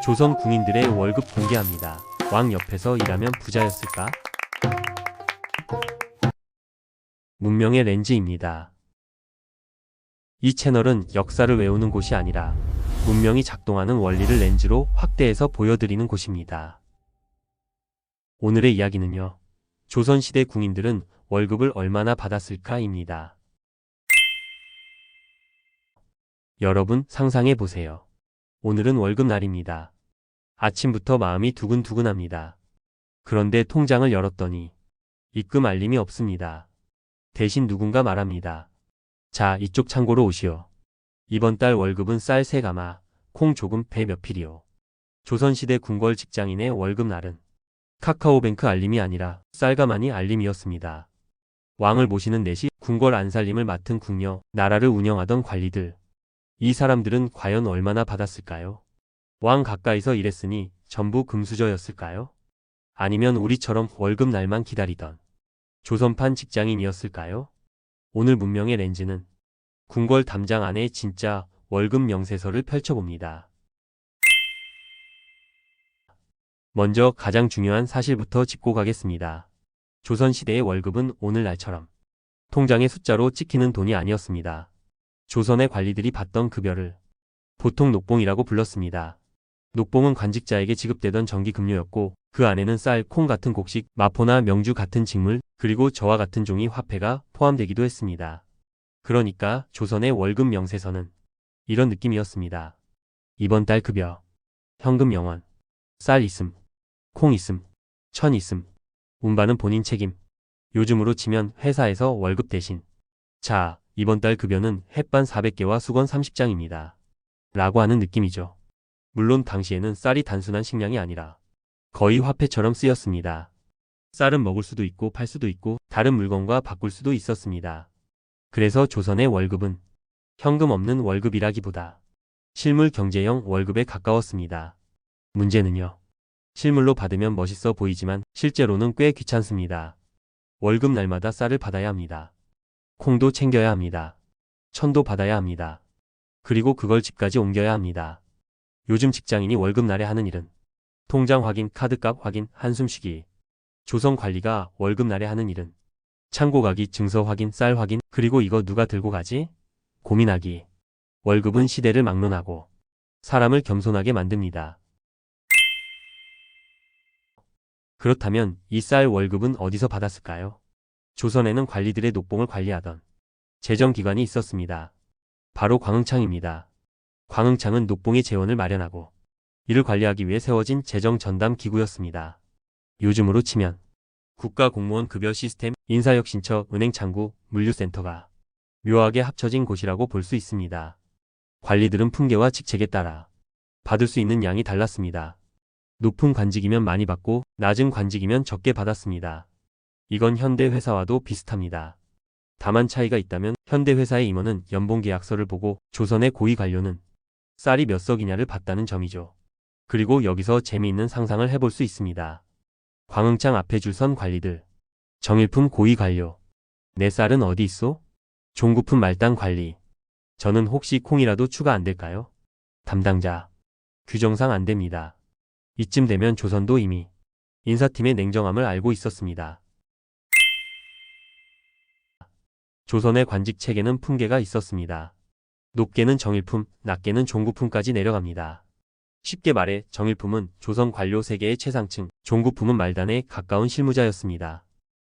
조선 궁인들의 월급 공개합니다. 왕 옆에서 일하면 부자였을까? 문명의 렌즈입니다. 이 채널은 역사를 외우는 곳이 아니라 문명이 작동하는 원리를 렌즈로 확대해서 보여드리는 곳입니다. 오늘의 이야기는요, 조선시대 궁인들은 월급을 얼마나 받았을까입니다. 여러분 상상해 보세요. 오늘은 월급날입니다. 아침부터 마음이 두근두근합니다. 그런데 통장을 열었더니 입금 알림이 없습니다. 대신 누군가 말합니다. 자, 이쪽 창고로 오시오. 이번 달 월급은 쌀 3가마, 콩 조금, 배 몇 필이오. 조선시대 궁궐 직장인의 월급날은 카카오뱅크 알림이 아니라 쌀가마니 알림이었습니다. 왕을 모시는 내시, 궁궐 안살림을 맡은 궁녀, 나라를 운영하던 관리들. 이 사람들은 과연 얼마나 받았을까요? 왕 가까이서 일했으니 전부 금수저였을까요? 아니면 우리처럼 월급날만 기다리던 조선판 직장인이었을까요? 오늘 문명의 렌즈는 궁궐 담장 안의 진짜 월급 명세서를 펼쳐봅니다. 먼저 가장 중요한 사실부터 짚고 가겠습니다. 조선시대의 월급은 오늘날처럼 통장의 숫자로 찍히는 돈이 아니었습니다. 조선의 관리들이 받던 급여를 보통 녹봉이라고 불렀습니다. 녹봉은 관직자에게 지급되던 정기급료였고 그 안에는 쌀, 콩 같은 곡식, 마포나 명주 같은 직물, 그리고 저와 같은 종이 화폐가 포함되기도 했습니다. 그러니까 조선의 월급 명세서는 이런 느낌이었습니다. 이번 달 급여, 현금 0원, 쌀 있음, 콩 있음, 천 있음, 운반은 본인 책임. 요즘으로 치면 회사에서 월급 대신 자, 이번 달 급여는 햇반 400개와 수건 30장입니다. 라고 하는 느낌이죠. 물론 당시에는 쌀이 단순한 식량이 아니라 거의 화폐처럼 쓰였습니다. 쌀은 먹을 수도 있고 팔 수도 있고 다른 물건과 바꿀 수도 있었습니다. 그래서 조선의 월급은 현금 없는 월급이라기보다 실물 경제형 월급에 가까웠습니다. 문제는요, 실물로 받으면 멋있어 보이지만 실제로는 꽤 귀찮습니다. 월급 날마다 쌀을 받아야 합니다. 콩도 챙겨야 합니다. 천도 받아야 합니다. 그리고 그걸 집까지 옮겨야 합니다. 요즘 직장인이 월급날에 하는 일은 통장 확인, 카드값 확인, 한숨 쉬기. 조선 관리가 월급날에 하는 일은 창고 가기, 증서 확인, 쌀 확인, 그리고 이거 누가 들고 가지? 고민하기. 월급은 시대를 막론하고 사람을 겸손하게 만듭니다. 그렇다면 이 쌀 월급은 어디서 받았을까요? 조선에는 관리들의 녹봉을 관리하던 재정기관이 있었습니다. 바로 광흥창입니다. 광흥창은 녹봉의 재원을 마련하고 이를 관리하기 위해 세워진 재정전담기구였습니다. 요즘으로 치면 국가공무원 급여 시스템, 인사혁신처, 은행창구, 물류센터가 묘하게 합쳐진 곳이라고 볼 수 있습니다. 관리들은 품계와 직책에 따라 받을 수 있는 양이 달랐습니다. 높은 관직이면 많이 받고 낮은 관직이면 적게 받았습니다. 이건 현대 회사와도 비슷합니다. 다만 차이가 있다면 현대 회사의 임원은 연봉계약서를 보고 조선의 고위 관료는 쌀이 몇 석이냐를 봤다는 점이죠. 그리고 여기서 재미있는 상상을 해볼 수 있습니다. 광흥창 앞에 줄 선 관리들. 정일품 고위 관료. 내 쌀은 어디 있소? 종구품 말단 관리. 저는 혹시 콩이라도 추가 안 될까요? 담당자. 규정상 안 됩니다. 이쯤 되면 조선도 이미 인사팀의 냉정함을 알고 있었습니다. 조선의 관직 체계는 품계가 있었습니다. 높게는 정일품, 낮게는 종구품까지 내려갑니다. 쉽게 말해 정일품은 조선 관료 세계의 최상층, 종구품은 말단에 가까운 실무자였습니다.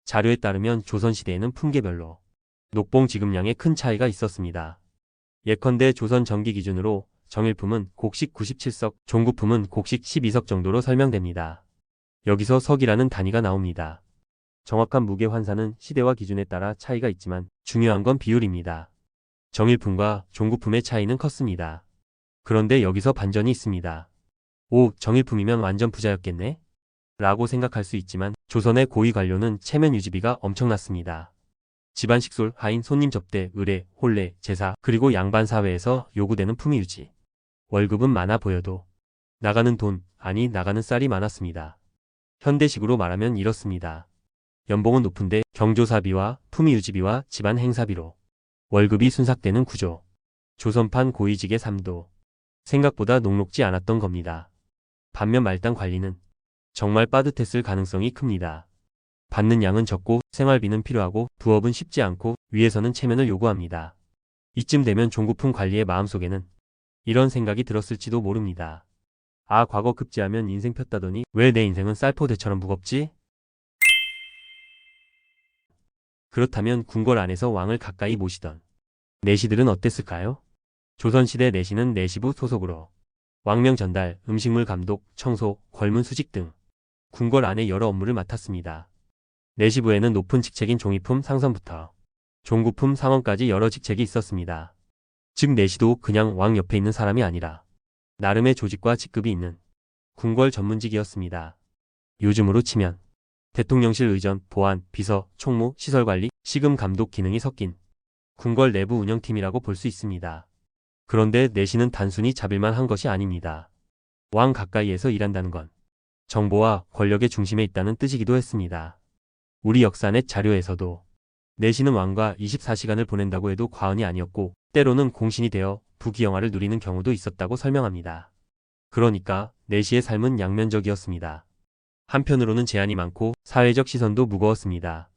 자료에 따르면 조선시대에는 품계별로 녹봉 지급량에 큰 차이가 있었습니다. 예컨대 조선 전기 기준으로 정일품은 곡식 97석, 종구품은 곡식 12석 정도로 설명됩니다. 여기서 석이라는 단위가 나옵니다. 정확한 무게 환산은 시대와 기준에 따라 차이가 있지만 중요한 건 비율입니다. 정일품과 종구품의 차이는 컸습니다. 그런데 여기서 반전이 있습니다. 오, 정일품이면 완전 부자였겠네? 라고 생각할 수 있지만 조선의 고위 관료는 체면 유지비가 엄청났습니다. 집안 식솔, 하인, 손님 접대, 의례, 혼례, 제사, 그리고 양반 사회에서 요구되는 품위 유지. 월급은 많아 보여도 나가는 돈, 아니 나가는 쌀이 많았습니다. 현대식으로 말하면 이렇습니다. 연봉은 높은데 경조사비와 품위 유지비와 집안 행사비로 월급이 순삭되는 구조. 조선판 고위직의 삶도 생각보다 녹록지 않았던 겁니다. 반면 말단 관리는 정말 빠듯했을 가능성이 큽니다. 받는 양은 적고 생활비는 필요하고 부업은 쉽지 않고 위에서는 체면을 요구합니다. 이쯤 되면 종구품 관리의 마음속에는 이런 생각이 들었을지도 모릅니다. 아, 과거 급제하면 인생 폈다더니 왜 내 인생은 쌀포대처럼 무겁지? 그렇다면 궁궐 안에서 왕을 가까이 모시던 내시들은 어땠을까요? 조선시대 내시는 내시부 소속으로 왕명 전달, 음식물 감독, 청소, 걸문 수직 등 궁궐 안의 여러 업무를 맡았습니다. 내시부에는 높은 직책인 종이품 상선부터 종구품 상원까지 여러 직책이 있었습니다. 즉 내시도 그냥 왕 옆에 있는 사람이 아니라 나름의 조직과 직급이 있는 궁궐 전문직이었습니다. 요즘으로 치면 대통령실 의전, 보안, 비서, 총무, 시설관리, 시금 감독 기능이 섞인 궁궐 내부 운영팀이라고 볼 수 있습니다. 그런데 내시는 단순히 잡일만 한 것이 아닙니다. 왕 가까이에서 일한다는 건 정보와 권력의 중심에 있다는 뜻이기도 했습니다. 우리 역사넷 자료에서도 내시는 왕과 24시간을 보낸다고 해도 과언이 아니었고 때로는 공신이 되어 부귀영화를 누리는 경우도 있었다고 설명합니다. 그러니까 내시의 삶은 양면적이었습니다. 한편으로는 제한이 많고 사회적 시선도 무거웠습니다.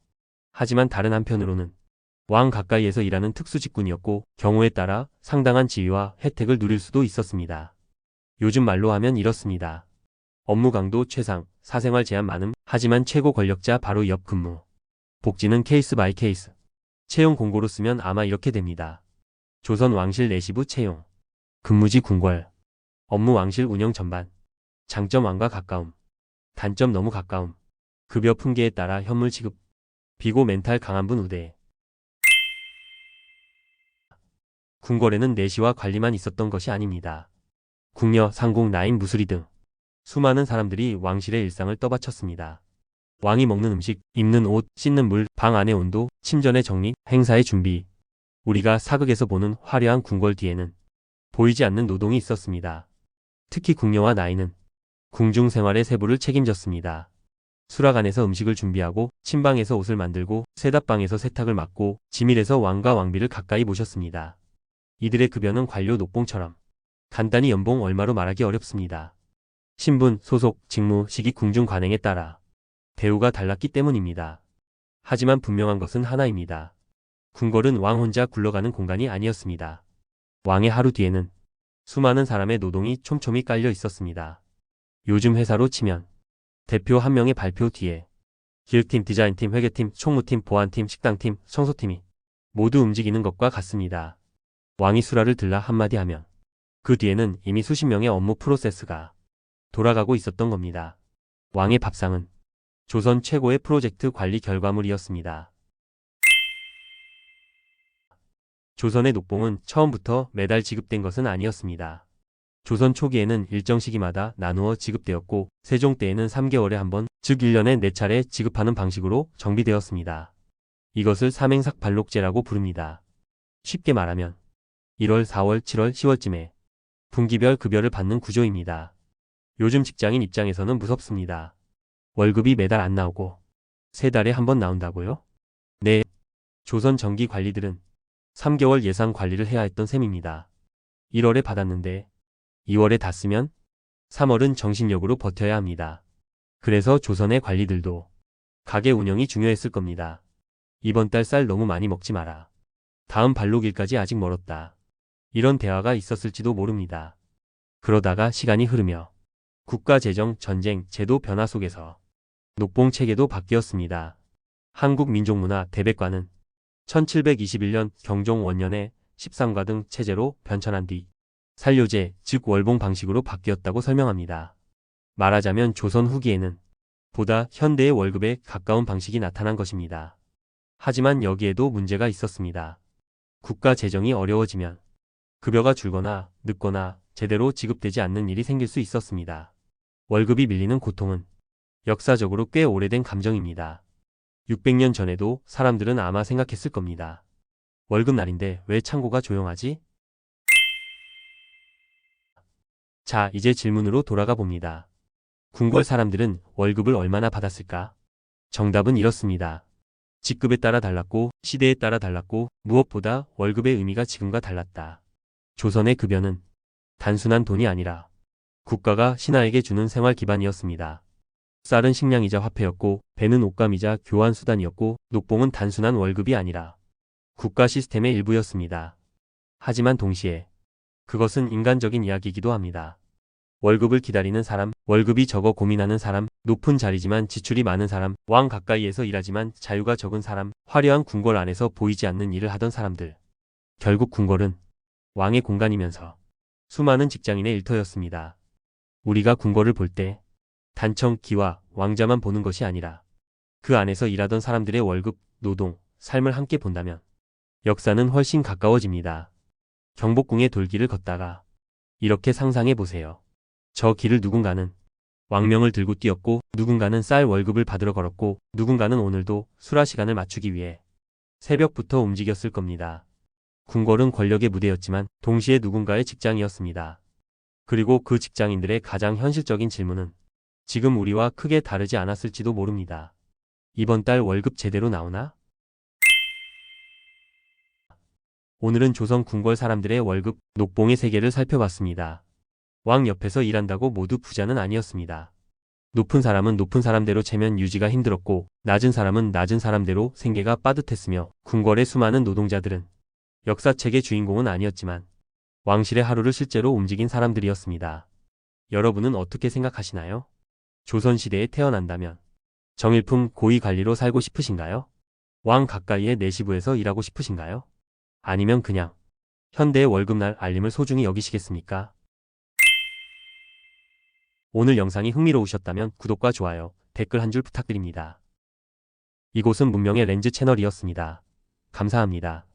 하지만 다른 한편으로는 왕 가까이에서 일하는 특수 직군이었고 경우에 따라 상당한 지위와 혜택을 누릴 수도 있었습니다. 요즘 말로 하면 이렇습니다. 업무 강도 최상, 사생활 제한 많음, 하지만 최고 권력자 바로 옆 근무. 복지는 케이스 바이 케이스. 채용 공고로 쓰면 아마 이렇게 됩니다. 조선 왕실 내시부 채용. 근무지 궁궐. 업무 왕실 운영 전반. 장점 왕과 가까움. 단점 너무 가까움. 급여 풍계에 따라 현물 지급. 비고 멘탈 강한 분 우대. 궁궐에는 내시와 관리만 있었던 것이 아닙니다. 궁녀, 상궁, 나인, 무수리 등 수많은 사람들이 왕실의 일상을 떠받쳤습니다. 왕이 먹는 음식, 입는 옷, 씻는 물, 방 안의 온도, 침전의 정리, 행사의 준비. 우리가 사극에서 보는 화려한 궁궐 뒤에는 보이지 않는 노동이 있었습니다. 특히 궁녀와 나인은 궁중 생활의 세부를 책임졌습니다. 수락안에서 음식을 준비하고 침방에서 옷을 만들고 세답방에서 세탁을 맡고 지밀에서 왕과 왕비를 가까이 모셨습니다. 이들의 급여는 관료 녹봉처럼 간단히 연봉 얼마로 말하기 어렵습니다. 신분, 소속, 직무, 시기 궁중 관행에 따라 대우가 달랐기 때문입니다. 하지만 분명한 것은 하나입니다. 궁궐은 왕 혼자 굴러가는 공간이 아니었습니다. 왕의 하루 뒤에는 수많은 사람의 노동이 촘촘히 깔려 있었습니다. 요즘 회사로 치면 대표 한 명의 발표 뒤에 기획팀, 디자인팀, 회계팀, 총무팀, 보안팀, 식당팀, 청소팀이 모두 움직이는 것과 같습니다. 왕이 수라를 들라 한마디 하면 그 뒤에는 이미 수십 명의 업무 프로세스가 돌아가고 있었던 겁니다. 왕의 밥상은 조선 최고의 프로젝트 관리 결과물이었습니다. 조선의 녹봉은 처음부터 매달 지급된 것은 아니었습니다. 조선 초기에는 일정 시기마다 나누어 지급되었고 세종 때에는 3개월에 한 번, 즉 1년에 4차례 지급하는 방식으로 정비되었습니다. 이것을 삼행삭발록제라고 부릅니다. 쉽게 말하면 1월, 4월, 7월, 10월쯤에 분기별 급여를 받는 구조입니다. 요즘 직장인 입장에서는 무섭습니다. 월급이 매달 안 나오고 3달에 한 번 나온다고요? 네. 조선 정기 관리들은 3개월 예상 관리를 해야 했던 셈입니다. 1월에 받았는데 2월에 다 쓰면 3월은 정신력으로 버텨야 합니다. 그래서 조선의 관리들도 가게 운영이 중요했을 겁니다. 이번 달 쌀 너무 많이 먹지 마라. 다음 발록일까지 아직 멀었다. 이런 대화가 있었을지도 모릅니다. 그러다가 시간이 흐르며 국가 재정, 전쟁, 제도 변화 속에서 녹봉 체계도 바뀌었습니다. 한국민족문화 대백과는 1721년 경종 원년에 13과 등 체제로 변천한 뒤 산료제, 즉 월봉 방식으로 바뀌었다고 설명합니다. 말하자면 조선 후기에는 보다 현대의 월급에 가까운 방식이 나타난 것입니다. 하지만 여기에도 문제가 있었습니다. 국가 재정이 어려워지면 급여가 줄거나 늦거나 제대로 지급되지 않는 일이 생길 수 있었습니다. 월급이 밀리는 고통은 역사적으로 꽤 오래된 감정입니다. 600년 전에도 사람들은 아마 생각했을 겁니다. 월급날인데 왜 창고가 조용하지? 자, 이제 질문으로 돌아가 봅니다. 궁궐 사람들은 월급을 얼마나 받았을까? 정답은 이렇습니다. 직급에 따라 달랐고 시대에 따라 달랐고 무엇보다 월급의 의미가 지금과 달랐다. 조선의 급여는 단순한 돈이 아니라 국가가 신하에게 주는 생활 기반이었습니다. 쌀은 식량이자 화폐였고 배는 옷감이자 교환 수단이었고 녹봉은 단순한 월급이 아니라 국가 시스템의 일부였습니다. 하지만 동시에 그것은 인간적인 이야기이기도 합니다. 월급을 기다리는 사람, 월급이 적어 고민하는 사람, 높은 자리지만 지출이 많은 사람, 왕 가까이에서 일하지만 자유가 적은 사람, 화려한 궁궐 안에서 보이지 않는 일을 하던 사람들. 결국 궁궐은 왕의 공간이면서 수많은 직장인의 일터였습니다. 우리가 궁궐을 볼 때 단청, 기와 왕자만 보는 것이 아니라 그 안에서 일하던 사람들의 월급, 노동, 삶을 함께 본다면 역사는 훨씬 가까워집니다. 경복궁의 돌길을 걷다가 이렇게 상상해 보세요. 저 길을 누군가는 왕명을 들고 뛰었고 누군가는 쌀 월급을 받으러 걸었고 누군가는 오늘도 수라 시간을 맞추기 위해 새벽부터 움직였을 겁니다. 궁궐은 권력의 무대였지만 동시에 누군가의 직장이었습니다. 그리고 그 직장인들의 가장 현실적인 질문은 지금 우리와 크게 다르지 않았을지도 모릅니다. 이번 달 월급 제대로 나오나? 오늘은 조선 궁궐 사람들의 월급, 녹봉의 세계를 살펴봤습니다. 왕 옆에서 일한다고 모두 부자는 아니었습니다. 높은 사람은 높은 사람대로 체면 유지가 힘들었고 낮은 사람은 낮은 사람대로 생계가 빠듯했으며 궁궐의 수많은 노동자들은 역사책의 주인공은 아니었지만 왕실의 하루를 실제로 움직인 사람들이었습니다. 여러분은 어떻게 생각하시나요? 조선시대에 태어난다면 정일품 고위 관리로 살고 싶으신가요? 왕 가까이의 내시부에서 일하고 싶으신가요? 아니면 그냥 현대의 월급날 알림을 소중히 여기시겠습니까? 오늘 영상이 흥미로우셨다면 구독과 좋아요, 댓글 한 줄 부탁드립니다. 이곳은 문명의 렌즈 채널이었습니다. 감사합니다.